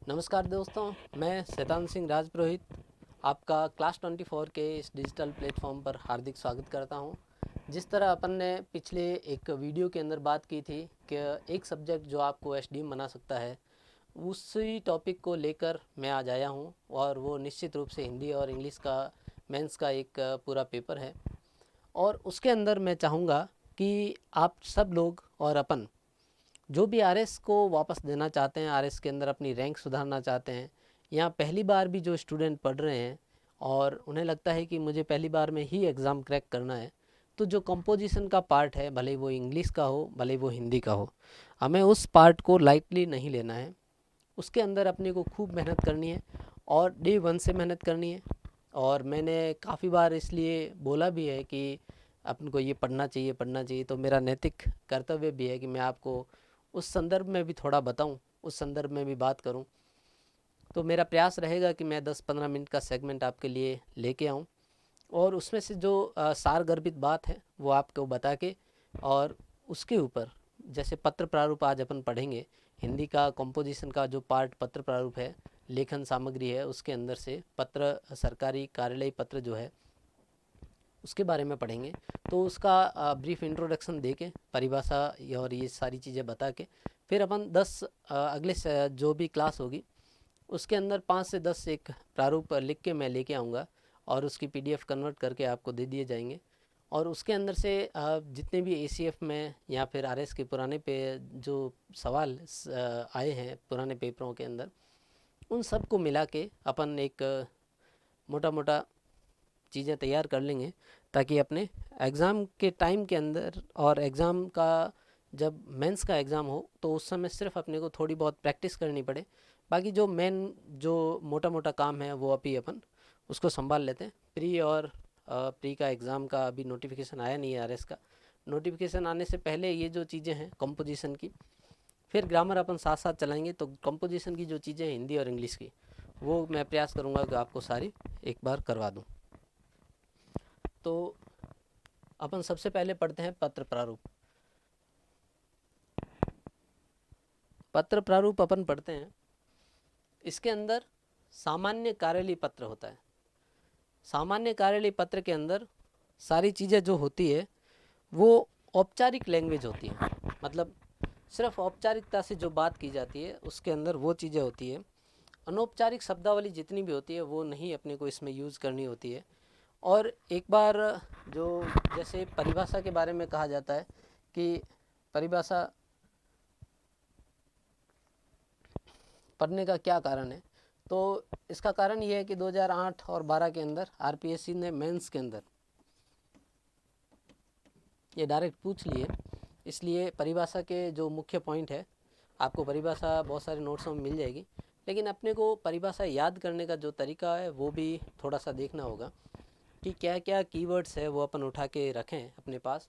नमस्कार दोस्तों, मैं शैतान सिंह राजपुरोहित आपका क्लास 24 के इस डिजिटल प्लेटफॉर्म पर हार्दिक स्वागत करता हूं। जिस तरह अपन ने पिछले एक वीडियो के अंदर बात की थी कि एक सब्जेक्ट जो आपको एसडीएम बना सकता है, उसी टॉपिक को लेकर मैं आज आया हूं और वो निश्चित रूप से हिंदी और इंग्लिश का मेंस का एक पूरा पेपर है। और उसके अंदर मैं चाहूँगा कि आप सब लोग और अपन जो भी आरएस को वापस देना चाहते हैं, आरएस के अंदर अपनी रैंक सुधारना चाहते हैं, या पहली बार भी जो स्टूडेंट पढ़ रहे हैं और उन्हें लगता है कि मुझे पहली बार में ही एग्ज़ाम क्रैक करना है, तो जो कंपोजिशन का पार्ट है, भले वो इंग्लिश का हो भले वो हिंदी का हो, हमें उस पार्ट को लाइटली नहीं लेना है। उसके अंदर अपने को खूब मेहनत करनी है और डे वन से मेहनत करनी है। और मैंने काफ़ी बार इसलिए बोला भी है कि अपन को ये पढ़ना चाहिए, तो मेरा नैतिक कर्तव्य भी है कि मैं आपको उस संदर्भ में भी थोड़ा बताऊं, उस संदर्भ में भी बात करूं। तो मेरा प्रयास रहेगा कि मैं 10-15 मिनट का सेगमेंट आपके लिए लेके आऊं और उसमें से जो सारगर्भित बात है वो आपको बता के, और उसके ऊपर जैसे पत्र प्रारूप आज अपन पढ़ेंगे, हिंदी का कंपोजिशन का जो पार्ट पत्र प्रारूप है, लेखन सामग्री है, उसके अंदर से पत्र, सरकारी कार्यालय पत्र जो है उसके बारे में पढ़ेंगे। तो उसका ब्रीफ इंट्रोडक्शन दे के, परिभाषा और ये सारी चीज़ें बता के, फिर अपन 10 अगले जो भी क्लास होगी उसके अंदर 5 से 10 एक प्रारूप लिख के मैं लेके आऊँगा और उसकी पीडीएफ कन्वर्ट करके आपको दे दिए जाएंगे। और उसके अंदर से जितने भी एसीएफ में या फिर आरएस के पुराने पे जो सवाल आए हैं पुराने पेपरों के अंदर, उन सब को मिला के अपन एक मोटा मोटा चीज़ें तैयार कर लेंगे, ताकि अपने एग्ज़ाम के टाइम के अंदर और एग्ज़ाम का जब मेंस का एग्ज़ाम हो तो उस समय सिर्फ अपने को थोड़ी बहुत प्रैक्टिस करनी पड़े। बाकी जो मेन जो मोटा मोटा काम है वो अभी अपन उसको संभाल लेते हैं। प्री का एग्ज़ाम का अभी नोटिफिकेशन आया नहीं है आरएस का। नोटिफिकेशन आने से पहले ये जो चीज़ें हैं कंपोजिशन की, फिर ग्रामर अपन साथ साथ चलाएंगे, तो कंपोजिशन की जो चीज़ें हैं हिंदी और इंग्लिश की, वो मैं प्रयास करूँगा कि आपको सारी एक बार करवा दूँ। तो अपन सबसे पहले पढ़ते हैं पत्र प्रारूप। पत्र प्रारूप अपन पढ़ते हैं, इसके अंदर सामान्य कार्यालय पत्र होता है। सामान्य कार्यालय पत्र के अंदर सारी चीज़ें जो होती है वो औपचारिक लैंग्वेज होती है, मतलब सिर्फ औपचारिकता से जो बात की जाती है उसके अंदर वो चीज़ें होती है। अनौपचारिक शब्दावली जितनी भी होती है वो नहीं अपने को इसमें यूज़ करनी होती है। और एक बार जो जैसे परिभाषा के बारे में कहा जाता है कि परिभाषा पढ़ने का क्या कारण है, तो इसका कारण ये है कि 2008 और 12 के अंदर आरपीएससी ने मेंस के अंदर ये डायरेक्ट पूछ लिए, इसलिए परिभाषा के जो मुख्य पॉइंट है, आपको परिभाषा बहुत सारे नोट्सों में मिल जाएगी, लेकिन अपने को परिभाषा याद करने का जो तरीका है वो भी थोड़ा सा देखना होगा कि क्या क्या कीवर्ड्स है वो अपन उठा के रखें अपने पास,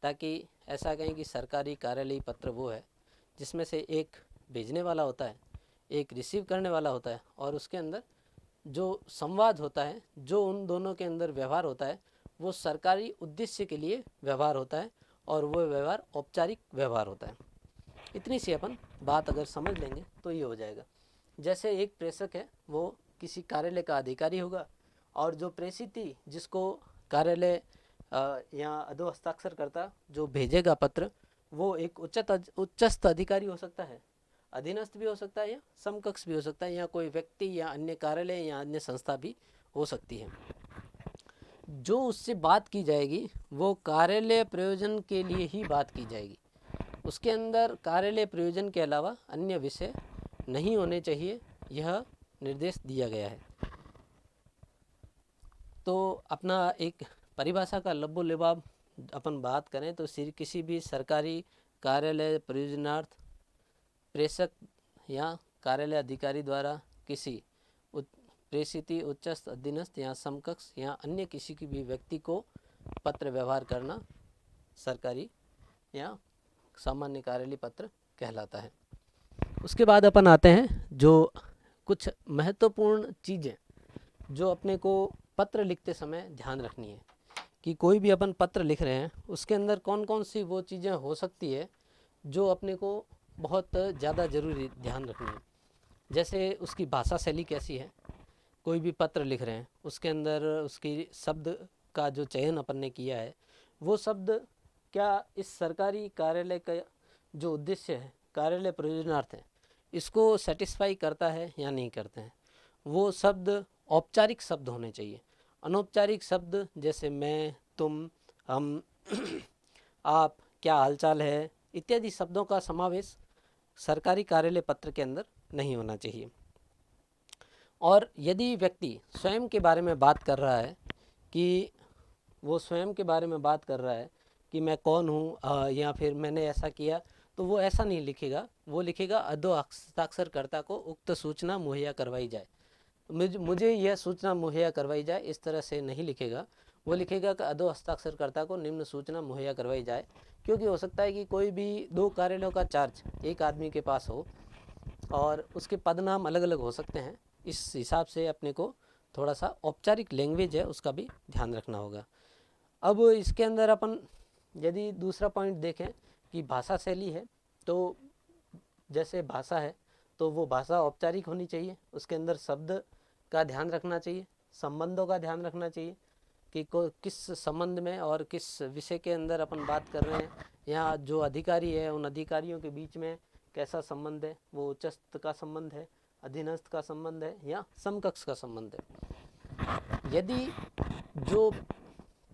ताकि ऐसा कहें कि सरकारी कार्यालय पत्र वो है जिसमें से एक भेजने वाला होता है, एक रिसीव करने वाला होता है, और उसके अंदर जो संवाद होता है, जो उन दोनों के अंदर व्यवहार होता है, वो सरकारी उद्देश्य के लिए व्यवहार होता है और वो व्यवहार औपचारिक व्यवहार होता है। इतनी सी अपन बात अगर समझ लेंगे तो ये हो जाएगा। जैसे एक प्रेषक है वो किसी कार्यालय का अधिकारी होगा, और जो प्रेषिती जिसको कार्यालय या अधो हस्ताक्षरकर्ता जो भेजेगा पत्र, वो एक उच्चस्थ अधिकारी हो सकता है, अधीनस्थ भी हो सकता है, या समकक्ष भी हो सकता है, या कोई व्यक्ति या अन्य कार्यालय या अन्य संस्था भी हो सकती है। जो उससे बात की जाएगी वो कार्यालय प्रयोजन के लिए ही बात की जाएगी। उसके अंदर कार्यालय प्रयोजन के अलावा अन्य विषय नहीं होने चाहिए, यह निर्देश दिया गया है। तो अपना एक परिभाषा का लब्बो लिबाब अपन बात करें तो किसी भी सरकारी कार्यालय प्रयोजनार्थ प्रेषक या कार्यालय अधिकारी द्वारा किसी प्रेषिती, उच्चस्थ, अधीनस्थ या समकक्ष या अन्य किसी की भी व्यक्ति को पत्र व्यवहार करना सरकारी या सामान्य कार्यालय पत्र कहलाता है। उसके बाद अपन आते हैं जो कुछ महत्वपूर्ण चीज़ें जो अपने को पत्र लिखते समय ध्यान रखनी है, कि कोई भी अपन पत्र लिख रहे हैं उसके अंदर कौन कौन सी वो चीज़ें हो सकती है जो अपने को बहुत ज़्यादा ज़रूरी ध्यान रखनी है। जैसे उसकी भाषा शैली कैसी है, कोई भी पत्र लिख रहे हैं उसके अंदर उसकी शब्द का जो चयन अपन ने किया है, वो शब्द क्या इस सरकारी कार्यालय का जो उद्देश्य है, कार्यालय प्रयोजनार्थ है, इसको सेटिस्फाई करता है या नहीं करते हैं। वो शब्द औपचारिक शब्द होने चाहिए। अनौपचारिक शब्द जैसे मैं, तुम, हम, आप, क्या हालचाल है इत्यादि शब्दों का समावेश सरकारी कार्यालय पत्र के अंदर नहीं होना चाहिए। और यदि व्यक्ति स्वयं के बारे में बात कर रहा है कि वो स्वयं के बारे में बात कर रहा है कि मैं कौन हूँ या फिर मैंने ऐसा किया, तो वो ऐसा नहीं लिखेगा। वो लिखेगा अधो हस्ताक्षरकर्ता को उक्त सूचना मुहैया करवाई जाए। मुझे यह सूचना मुहैया करवाई जाए इस तरह से नहीं लिखेगा। वो लिखेगा कि अधो हस्ताक्षरकर्ता को निम्न सूचना मुहैया करवाई जाए, क्योंकि हो सकता है कि कोई भी दो कार्यालयों का चार्ज एक आदमी के पास हो और उसके पद नाम अलग अलग हो सकते हैं। इस हिसाब से अपने को थोड़ा सा औपचारिक लैंग्वेज है उसका भी ध्यान रखना होगा। अब इसके अंदर अपन यदि दूसरा पॉइंट देखें कि भाषा शैली है, तो जैसे भाषा है तो वो भाषा औपचारिक होनी चाहिए, उसके अंदर शब्द का ध्यान रखना चाहिए, संबंधों का ध्यान रखना चाहिए कि किस संबंध में और किस विषय के अंदर अपन बात कर रहे हैं, यहाँ जो अधिकारी है उन अधिकारियों के बीच में कैसा संबंध है, वो उच्चस्थ का संबंध है, अधीनस्थ का संबंध है या समकक्ष का संबंध है। यदि जो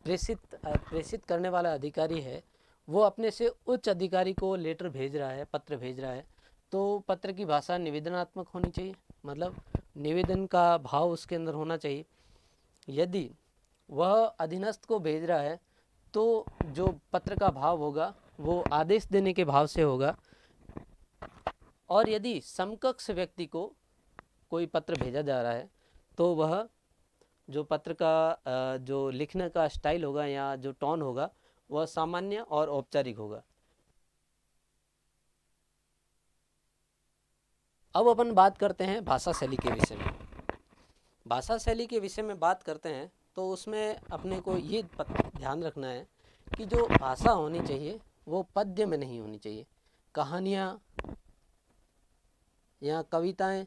प्रेषित करने वाला अधिकारी है वो अपने से उच्च अधिकारी को लेटर भेज रहा है, पत्र भेज रहा है, तो पत्र की भाषा निवेदनात्मक होनी चाहिए, मतलब निवेदन का भाव उसके अंदर होना चाहिए। यदि वह अधीनस्थ को भेज रहा है तो जो पत्र का भाव होगा वो आदेश देने के भाव से होगा। और यदि समकक्ष व्यक्ति को कोई पत्र भेजा जा रहा है तो वह जो पत्र का जो लिखने का स्टाइल होगा या जो टोन होगा वह सामान्य और औपचारिक होगा। अब अपन बात करते हैं भाषा शैली के विषय में। भाषा शैली के विषय में बात करते हैं तो उसमें अपने को ये ध्यान रखना है कि जो भाषा होनी चाहिए वो पद्य में नहीं होनी चाहिए। कहानियाँ या कविताएं,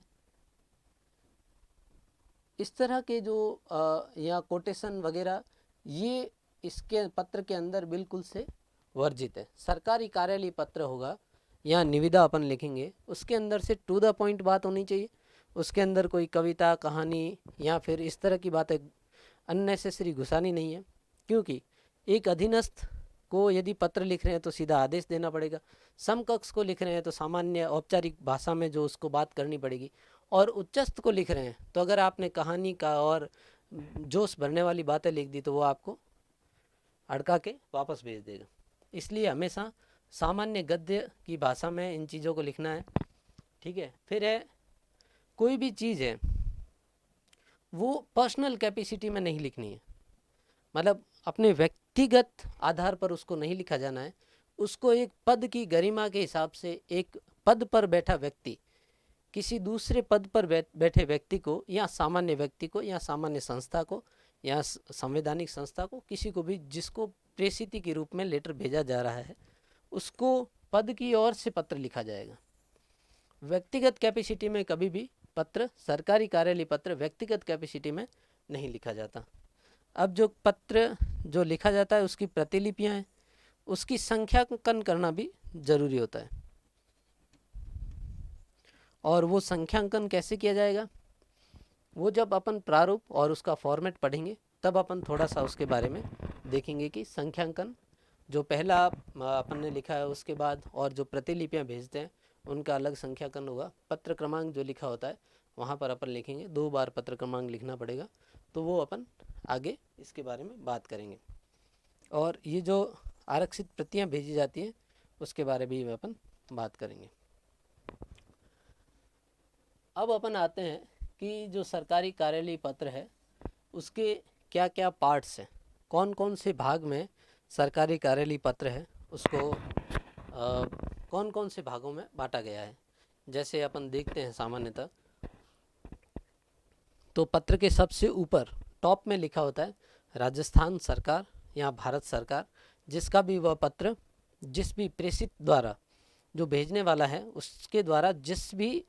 इस तरह के जो या कोटेशन वगैरह, ये इसके पत्र के अंदर बिल्कुल से वर्जित है। सरकारी कार्यालय पत्र होगा या निविदा अपन लिखेंगे, उसके अंदर से टू द पॉइंट बात होनी चाहिए। उसके अंदर कोई कविता, कहानी या फिर इस तरह की बातें अननेसेसरी घुसानी नहीं है, क्योंकि एक अधीनस्थ को यदि पत्र लिख रहे हैं तो सीधा आदेश देना पड़ेगा, समकक्ष को लिख रहे हैं तो सामान्य औपचारिक भाषा में जो उसको बात करनी पड़ेगी, और उच्चस्थ को लिख रहे हैं तो अगर आपने कहानी का और जोश भरने वाली बातें लिख दी तो वो आपको अड़का के वापस भेज देगा। इसलिए हमेशा सामान्य गद्य की भाषा में इन चीज़ों को लिखना है। ठीक है। फिर है कोई भी चीज़ है वो पर्सनल कैपेसिटी में नहीं लिखनी है, मतलब अपने व्यक्तिगत आधार पर उसको नहीं लिखा जाना है। उसको एक पद की गरिमा के हिसाब से, एक पद पर बैठा व्यक्ति किसी दूसरे पद पर बैठे व्यक्ति को या सामान्य व्यक्ति को या सामान्य संस्था को या संवैधानिक संस्था को, किसी को भी जिसको प्रेषित के रूप में लेटर भेजा जा रहा है, उसको पद की ओर से पत्र लिखा जाएगा। व्यक्तिगत कैपेसिटी में कभी भी पत्र, सरकारी कार्यालय पत्र व्यक्तिगत कैपेसिटी में नहीं लिखा जाता। अब जो पत्र जो लिखा जाता है उसकी प्रतिलिपियां हैं, उसकी संख्याकन करना भी जरूरी होता है। और वो संख्यांकन कैसे किया जाएगा, वो जब अपन प्रारूप और उसका फॉर्मेट पढ़ेंगे तब अपन थोड़ा सा उसके बारे में देखेंगे कि संख्यांकन जो पहला अपन ने लिखा है उसके बाद और जो प्रतिलिपियां भेजते हैं उनका अलग संख्यांकन होगा। पत्र क्रमांक जो लिखा होता है वहाँ पर अपन लिखेंगे, 2 बार पत्र क्रमांक लिखना पड़ेगा, तो वो अपन आगे इसके बारे में बात करेंगे। और ये जो आरक्षित प्रतियां भेजी जाती हैं उसके बारे में भी अपन बात करेंगे। अब अपन आते हैं कि जो सरकारी कार्यालय पत्र है उसके क्या क्या पार्ट्स हैं, कौन कौन से भाग में सरकारी कार्यालय पत्र है उसको कौन कौन से भागों में बांटा गया है। जैसे अपन देखते हैं सामान्यतः तो पत्र के सबसे ऊपर टॉप में लिखा होता है राजस्थान सरकार या भारत सरकार। जिसका भी वह पत्र जिस भी प्रेषित द्वारा जो भेजने वाला है उसके द्वारा जिस भी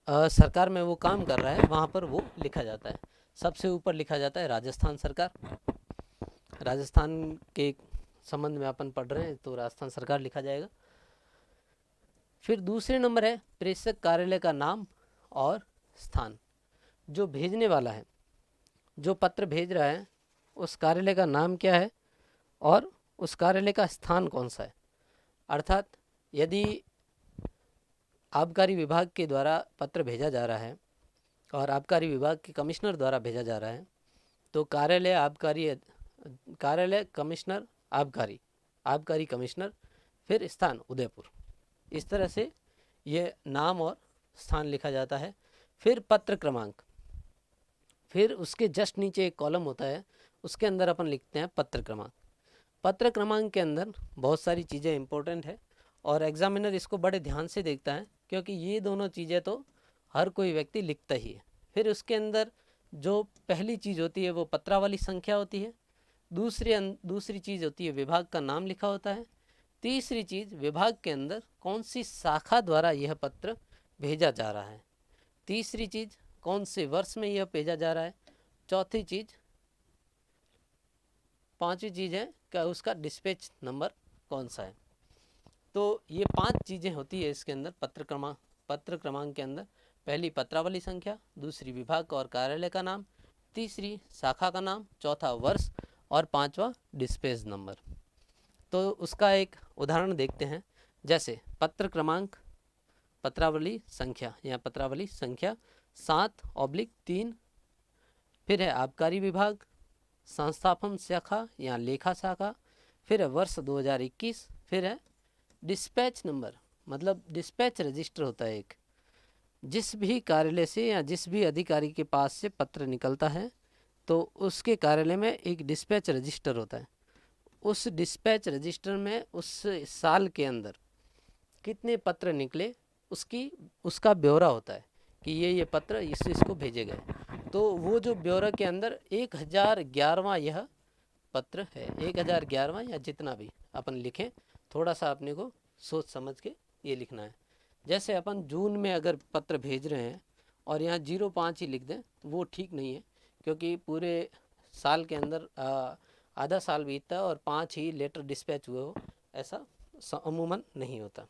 सरकार में वो काम कर रहा है वहाँ पर वो लिखा जाता है। सबसे ऊपर लिखा जाता है राजस्थान सरकार। राजस्थान के संबंध में अपन पढ़ रहे हैं तो राजस्थान सरकार लिखा जाएगा। फिर दूसरे नंबर है प्रेषक कार्यालय का नाम और स्थान। जो भेजने वाला है, जो पत्र भेज रहा है, उस कार्यालय का नाम क्या है और उस कार्यालय का स्थान कौन सा है। अर्थात यदि आबकारी विभाग के द्वारा पत्र भेजा जा रहा है और आबकारी विभाग के कमिश्नर द्वारा भेजा जा रहा है तो कार्यालय कमिश्नर आबकारी, आबकारी कमिश्नर, फिर स्थान उदयपुर। इस तरह से ये नाम और स्थान लिखा जाता है। फिर पत्र क्रमांक, फिर उसके जस्ट नीचे एक कॉलम होता है, उसके अंदर अपन लिखते हैं पत्र क्रमांक। पत्र क्रमांक के अंदर बहुत सारी चीज़ें इंपॉर्टेंट है और एग्जामिनर इसको बड़े ध्यान से देखता है, क्योंकि ये दोनों चीज़ें तो हर कोई व्यक्ति लिखता ही है। फिर उसके अंदर जो पहली चीज़ होती है वो पत्रावली संख्या होती है, दूसरी चीज़ होती है विभाग का नाम लिखा होता है, तीसरी चीज़ विभाग के अंदर कौन सी शाखा द्वारा यह पत्र भेजा जा रहा है, तीसरी चीज़ कौन से वर्ष में यह भेजा जा रहा है, चौथी चीज़, पांचवी चीज़ है क्या उसका डिस्पैच नंबर कौन सा है। तो ये 5 चीज़ें होती है इसके अंदर पत्र क्रमांक के अंदर। पहली पत्रावली संख्या, दूसरी विभाग और कार्यालय का नाम, तीसरी शाखा का नाम, चौथा वर्ष और पांचवा डिस्पैच नंबर। तो उसका एक उदाहरण देखते हैं। जैसे पत्र क्रमांक पत्रावली संख्या या पत्रावली संख्या 7/3, फिर है आबकारी विभाग संस्थापन शाखा या लेखा शाखा, फिर है वर्ष 2021, फिर है डिस्पैच नंबर, मतलब डिस्पैच रजिस्टर होता है एक। जिस भी कार्यालय से या जिस भी अधिकारी के पास से पत्र निकलता है तो उसके कार्यालय में एक डिस्पैच रजिस्टर होता है। उस डिस्पैच रजिस्टर में उस साल के अंदर कितने पत्र निकले उसका ब्यौरा होता है कि ये पत्र इसको भेजे गए। तो वो जो ब्यौरा के अंदर 1011वां यह पत्र है, 1011वां या जितना भी अपन लिखें, थोड़ा सा अपने को सोच समझ के ये लिखना है। जैसे अपन जून में अगर पत्र भेज रहे हैं और यहाँ 05 ही लिख दें वो ठीक नहीं है, क्योंकि पूरे साल के अंदर आधा साल बीतता है और 5 ही लेटर डिस्पैच हुए हो, ऐसा अमूमन नहीं होता।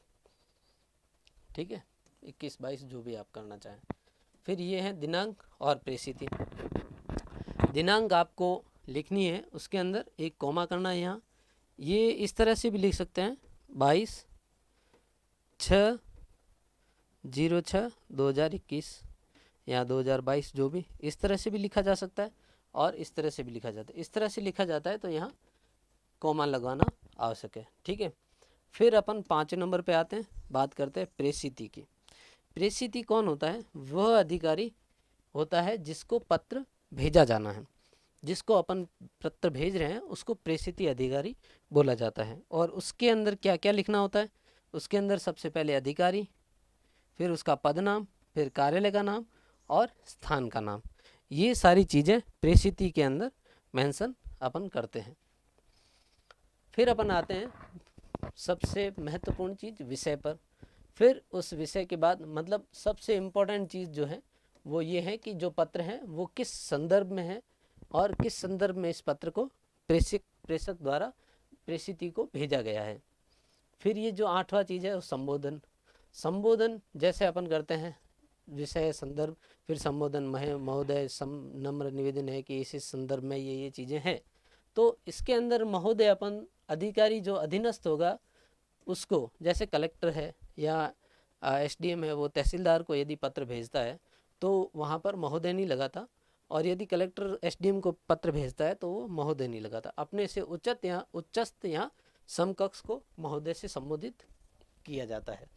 ठीक है, 21-22 जो भी आप करना चाहें। फिर ये है दिनांक और प्रेषिति। दिनांक आपको लिखनी है, उसके अंदर एक कॉमा करना है यहाँ। ये इस तरह से भी लिख सकते हैं 22/6/2021 या 2022, जो भी, इस तरह से भी लिखा जा सकता है और इस तरह से भी लिखा जाता है। इस तरह से लिखा जाता है तो यहाँ कॉमा लगाना आवश्यक है। ठीक है, फिर अपन 5 नंबर पे आते हैं, बात करते हैं प्रेषिति की। प्रेषिति कौन होता है? वह अधिकारी होता है जिसको पत्र भेजा जाना है, जिसको अपन पत्र भेज रहे हैं उसको प्रेषिति अधिकारी बोला जाता है। और उसके अंदर क्या क्या लिखना होता है? उसके अंदर सबसे पहले अधिकारी, फिर उसका पद नाम, फिर कार्यालय का नाम और स्थान का नाम। ये सारी चीज़ें प्रेषिति के अंदर मेंशन अपन करते हैं। फिर अपन आते हैं सबसे महत्वपूर्ण चीज़ विषय पर। फिर उस विषय के बाद मतलब सबसे इम्पोर्टेंट चीज़ जो है वो ये है कि जो पत्र है वो किस संदर्भ में है और किस संदर्भ में इस पत्र को प्रेषक द्वारा प्रेषिति को भेजा गया है। फिर ये जो 8वां चीज़ है वो संबोधन जैसे अपन करते हैं विषय संदर्भ, फिर संबोधन महोदय, नम्र निवेदन है कि इस संदर्भ में ये चीज़ें हैं। तो इसके अंदर महोदय अपन अधिकारी जो अधीनस्थ होगा उसको, जैसे कलेक्टर है या एसडीएम है, वो तहसीलदार को यदि पत्र भेजता है तो वहाँ पर महोदय नहीं लगाता, और यदि कलेक्टर एसडीएम को पत्र भेजता है तो वो महोदय नहीं लगाता। अपने से उच्चस्थ या समकक्ष को महोदय से संबोधित किया जाता है।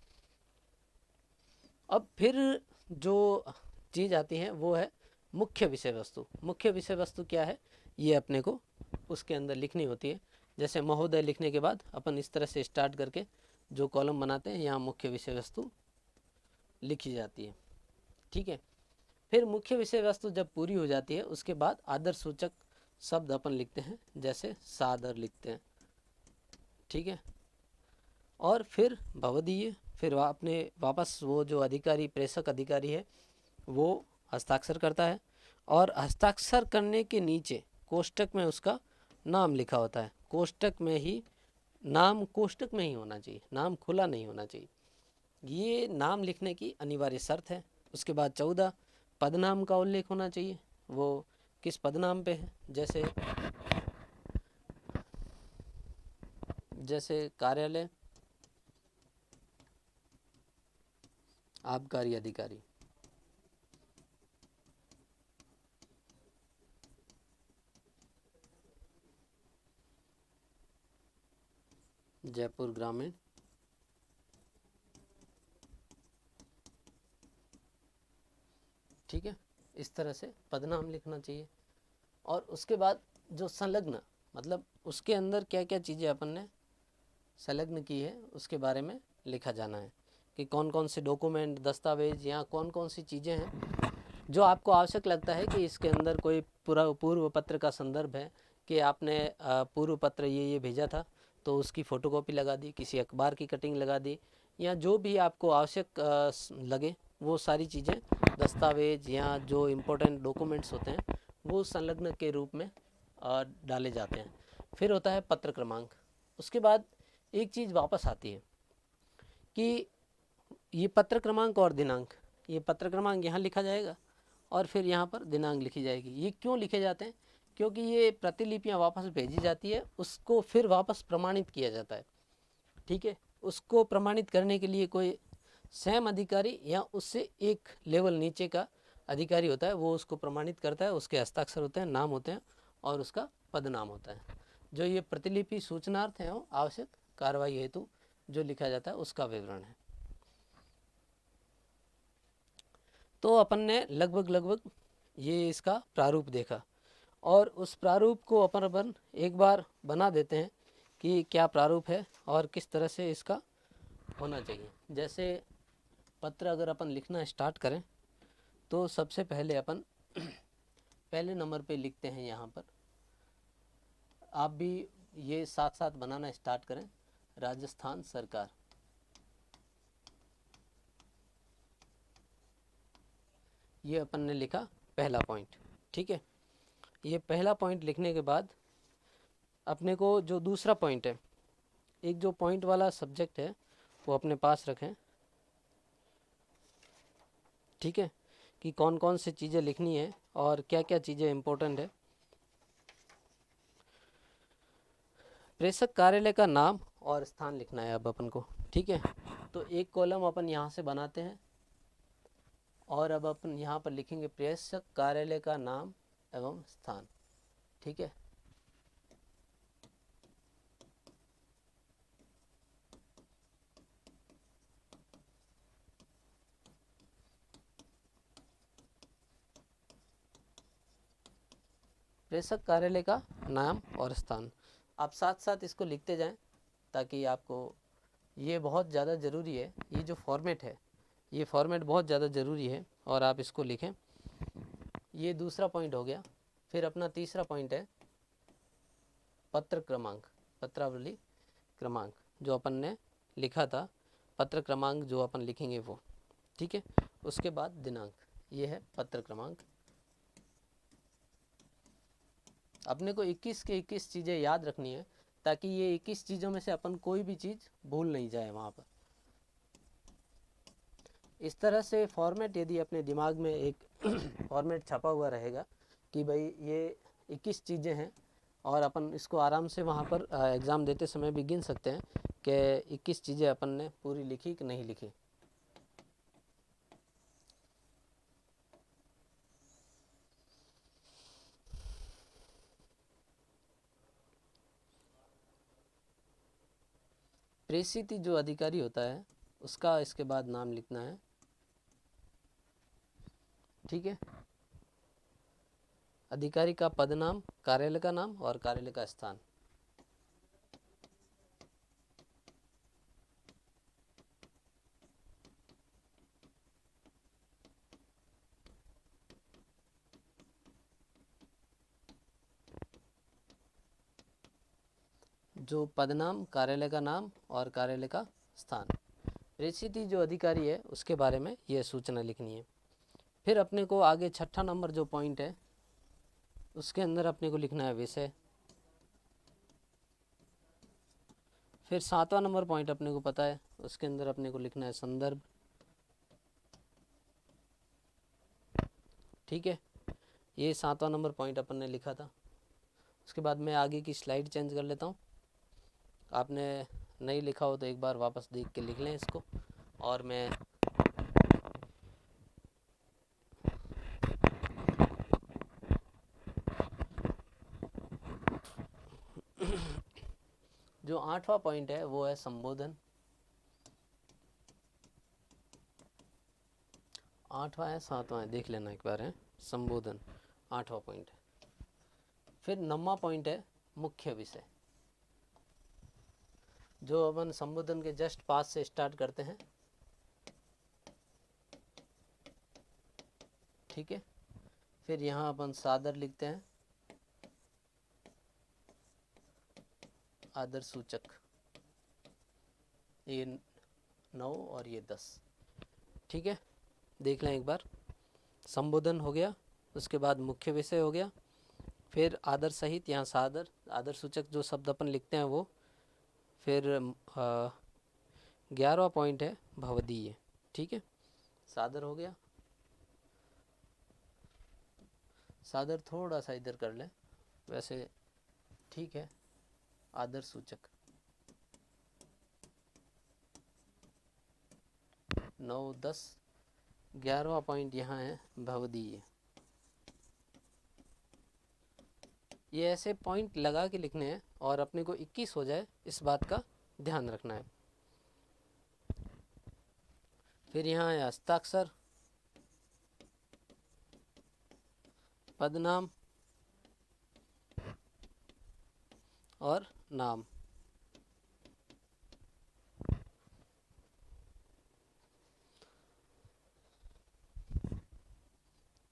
अब फिर जो चीज़ आती है वो है मुख्य विषय वस्तु। मुख्य विषय वस्तु क्या है ये अपने को उसके अंदर लिखनी होती है। जैसे महोदय लिखने के बाद अपन इस तरह से स्टार्ट करके जो कॉलम बनाते हैं यहाँ मुख्य विषय वस्तु लिखी जाती है। ठीक है, फिर मुख्य विषय वस्तु जब पूरी हो जाती है उसके बाद आदर सूचक शब्द अपन लिखते हैं, जैसे सादर लिखते हैं। ठीक है, और फिर भवदीय, फिर अपने वापस वो जो अधिकारी प्रेषक अधिकारी है वो हस्ताक्षर करता है, और हस्ताक्षर करने के नीचे कोष्टक में उसका नाम लिखा होता है। कोष्टक में ही नाम कोष्टक में ही होना चाहिए, नाम खुला नहीं होना चाहिए। ये नाम लिखने की अनिवार्य शर्त है। उसके बाद 14 पदनाम का उल्लेख होना चाहिए, वो किस पदनाम पे है। जैसे कार्यालय, आबकारी अधिकारी, जयपुर ग्रामीण, ठीक है। इस तरह से पदनाम लिखना चाहिए। और उसके बाद जो संलग्न, मतलब उसके अंदर क्या क्या चीज़ें अपन ने संलग्न की है उसके बारे में लिखा जाना है, कि कौन कौन से डॉक्यूमेंट, दस्तावेज या कौन कौन सी चीज़ें हैं जो आपको आवश्यक लगता है कि इसके अंदर कोई पूरा पूर्व पत्र का संदर्भ है, कि आपने पूर्व पत्र ये भेजा था, तो उसकी फ़ोटोकॉपी लगा दी, किसी अखबार की कटिंग लगा दी, या जो भी आपको आवश्यक लगे वो सारी चीज़ें, दस्तावेज या जो इम्पोर्टेंट डॉक्यूमेंट्स होते हैं वो संलग्न के रूप में डाले जाते हैं। फिर होता है पत्र क्रमांक। उसके बाद एक चीज़ वापस आती है कि ये पत्र क्रमांक और दिनांक, ये पत्र क्रमांक यहाँ लिखा जाएगा और फिर यहाँ पर दिनांक लिखी जाएगी। ये क्यों लिखे जाते हैं? क्योंकि ये प्रतिलिपियाँ वापस भेजी जाती है, उसको फिर वापस प्रमाणित किया जाता है, ठीक है। उसको प्रमाणित करने के लिए कोई स्वयं अधिकारी या उससे एक लेवल नीचे का अधिकारी होता है, वो उसको प्रमाणित करता है, उसके हस्ताक्षर होते हैं, नाम होते हैं और उसका पदनाम होता है। जो ये प्रतिलिपि सूचनार्थ है वो आवश्यक कार्रवाई हेतु जो लिखा जाता है उसका विवरण है। तो अपन ने लगभग ये इसका प्रारूप देखा, और उस प्रारूप को अपन एक बार बना देते हैं कि क्या प्रारूप है और किस तरह से इसका होना चाहिए। जैसे पत्र अगर अपन लिखना स्टार्ट करें तो सबसे पहले अपन पहले नंबर पे लिखते हैं, यहाँ पर आप भी ये साथ साथ बनाना स्टार्ट करें, राजस्थान सरकार। ये अपन ने लिखा पहला पॉइंट, ठीक है। ये पहला पॉइंट लिखने के बाद अपने को जो दूसरा पॉइंट है, एक जो पॉइंट वाला सब्जेक्ट है वो अपने पास रखें, ठीक है, कि कौन कौन सी चीज़ें लिखनी है और क्या क्या चीज़ें इम्पोर्टेंट है। प्रेषक कार्यालय का नाम और स्थान लिखना है अब अपन को, ठीक है। तो एक कॉलम अपन यहाँ से बनाते हैं और अब अपन यहाँ पर लिखेंगे प्रेषक कार्यालय का नाम एवं स्थान, ठीक है। प्रेषक कार्यालय का नाम और स्थान, आप साथ साथ इसको लिखते जाएं ताकि आपको, ये बहुत ज़्यादा ज़रूरी है, ये जो फॉर्मेट है ये फॉर्मेट बहुत ज़्यादा ज़रूरी है और आप इसको लिखें। ये दूसरा पॉइंट हो गया। फिर अपना तीसरा पॉइंट है पत्र क्रमांक, पत्रावली क्रमांक जो अपन ने लिखा था, पत्र क्रमांक जो अपन लिखेंगे वो, ठीक है। उसके बाद दिनांक, ये है पत्र क्रमांक। अपने को 21 के 21 चीज़ें याद रखनी है ताकि ये 21 चीज़ों में से अपन कोई भी चीज़ भूल नहीं जाए वहाँ पर। इस तरह से फॉर्मेट यदि अपने दिमाग में एक फॉर्मेट छपा हुआ रहेगा कि भाई ये 21 चीज़ें हैं, और अपन इसको आराम से वहाँ पर एग्ज़ाम देते समय भी गिन सकते हैं कि 21 चीज़ें अपन ने पूरी लिखी कि नहीं लिखी। प्रेषित जो अधिकारी होता है उसका इसके बाद नाम लिखना है, ठीक है। अधिकारी का पद नाम, कार्यालय का नाम और कार्यालय का स्थान। जो पदनाम, कार्यालय का नाम और कार्यालय का स्थान। प्रेषित जो अधिकारी है उसके बारे में ये सूचना लिखनी है। फिर अपने को आगे छठा नंबर जो पॉइंट है उसके अंदर अपने को लिखना है विषय। फिर सातवां नंबर पॉइंट अपने को पता है, उसके अंदर अपने को लिखना है संदर्भ। ठीक है, ये सातवां नंबर पॉइंट अपन ने लिखा था। उसके बाद मैं आगे की स्लाइड चेंज कर लेता हूँ। आपने नहीं लिखा हो तो एक बार वापस देख के लिख लें इसको। और मैं जो आठवां पॉइंट है वो है संबोधन। आठवां है सातवां है, देख लेना एक बार है। संबोधन आठवां पॉइंट है। फिर नौवां पॉइंट है मुख्य विषय, जो अपन संबोधन के जस्ट पास से स्टार्ट करते हैं। ठीक है, फिर यहाँ अपन सादर लिखते हैं, आदर सूचक, ये 9 और ये 10। ठीक है, देख लें एक बार। संबोधन हो गया, उसके बाद मुख्य विषय हो गया, फिर आदर सहित, यहाँ सादर आदर सूचक जो शब्द अपन लिखते हैं वो। फिर 11वां पॉइंट है भवदीय। ठीक है, सादर हो गया, सादर थोड़ा सा इधर कर लें, वैसे ठीक है। आदर सूचक 9 10, 11वां पॉइंट यहाँ है भवदीय। ये ऐसे पॉइंट लगा के लिखने हैं और अपने को 21 हो जाए इस बात का ध्यान रखना है। फिर यहाँ है हस्ताक्षर, पदनाम और नाम।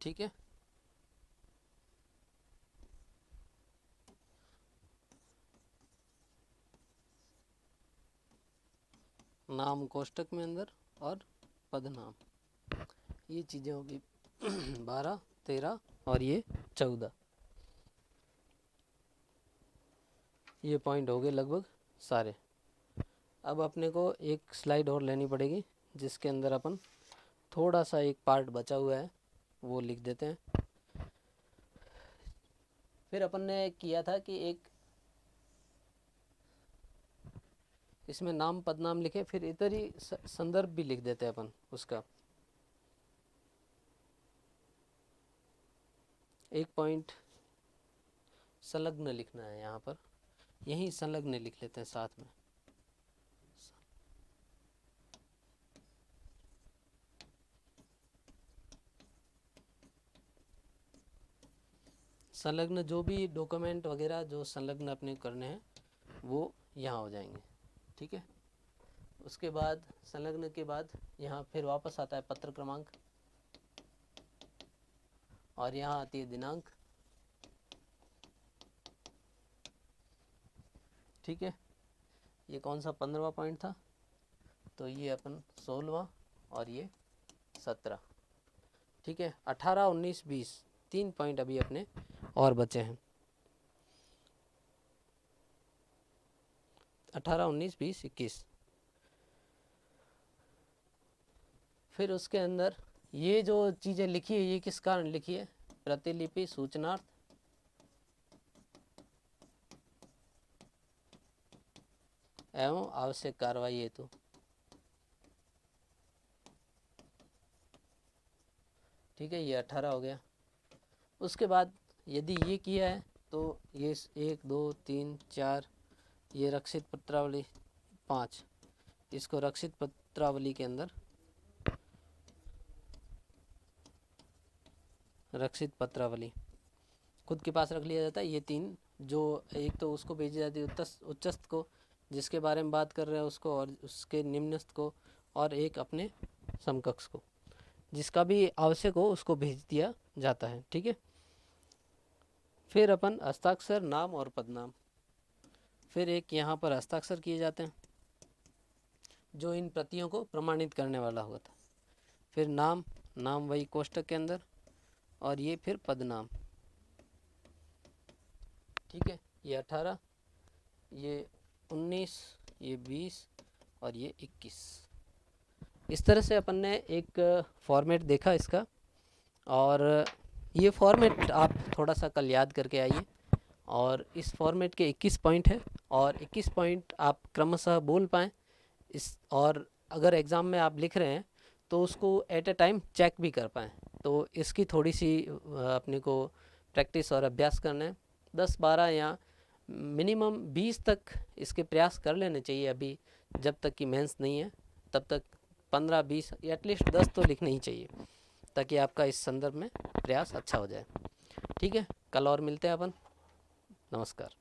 ठीक है, नाम कोष्टक में अंदर और पदनाम, ये चीज़ें होगी 12 13 और ये 14। ये पॉइंट हो गए लगभग सारे। अब अपने को एक स्लाइड और लेनी पड़ेगी जिसके अंदर अपन थोड़ा सा एक पार्ट बचा हुआ है वो लिख देते हैं। फिर अपन ने किया था कि एक इसमें नाम पदनाम लिखे, फिर इधर ही संदर्भ भी लिख देते हैं अपन उसका। एक पॉइंट संलग्न लिखना है यहाँ पर, यहीं संलग्न लिख लेते हैं साथ में। संलग्न जो भी डॉक्यूमेंट वगैरह जो संलग्न अपने करने हैं वो यहाँ हो जाएंगे। ठीक है, उसके बाद संलग्न के बाद यहाँ फिर वापस आता है पत्र क्रमांक और यहाँ आती है दिनांक। ठीक है, ये कौन सा 15वां पॉइंट था, तो ये अपन 16वां और ये 17। ठीक है, 18 19 20 3 पॉइंट अभी अपने और बचे हैं। 18 19 20 21। फिर उसके अंदर ये जो चीज़ें लिखी है ये किस कारण लिखी है, प्रतिलिपि, सूचनार्थ, एवं आवश्यक कार्रवाई हेतु। ठीक है, ये 18 हो गया। उसके बाद यदि ये किया है तो ये 1 2 3 4, ये रक्षित पत्रावली 5, इसको रक्षित पत्रावली के अंदर रक्षित पत्रावली खुद के पास रख लिया जाता है। ये 3 जो एक तो उसको भेजी जाती है उच्चस्थ को जिसके बारे में बात कर रहे हैं उसको, और उसके निम्नस्थ को, और एक अपने समकक्ष को जिसका भी आवश्यक हो उसको भेज दिया जाता है। ठीक है, फिर अपन हस्ताक्षर, नाम और पदनाम, फिर एक यहाँ पर हस्ताक्षर किए जाते हैं। जो इन प्रतियों को प्रमाणित करने वाला होता। फिर नाम, नाम वही कोष्ठक के अंदर, और ये फिर पदनाम। ठीक है, ये 18, ये 19, ये 20 और ये 21। इस तरह से अपन ने एक फॉर्मेट देखा इसका, और ये फॉर्मेट आप थोड़ा सा कल याद करके आइए। और इस फॉर्मेट के 21 पॉइंट हैं, और 21 पॉइंट आप क्रमशः बोल पाएँ इस, और अगर एग्ज़ाम में आप लिख रहे हैं तो उसको एट ए टाइम चेक भी कर पाएँ। तो इसकी थोड़ी सी अपने को प्रैक्टिस और अभ्यास करना है। 10-12 या मिनिमम 20 तक इसके प्रयास कर लेने चाहिए अभी, जब तक कि मेंस नहीं है तब तक 15-20 या एटलीस्ट 10 तो लिखने ही चाहिए, ताकि आपका इस संदर्भ में प्रयास अच्छा हो जाए। ठीक है, कल और मिलते हैं अपन। नमस्कार।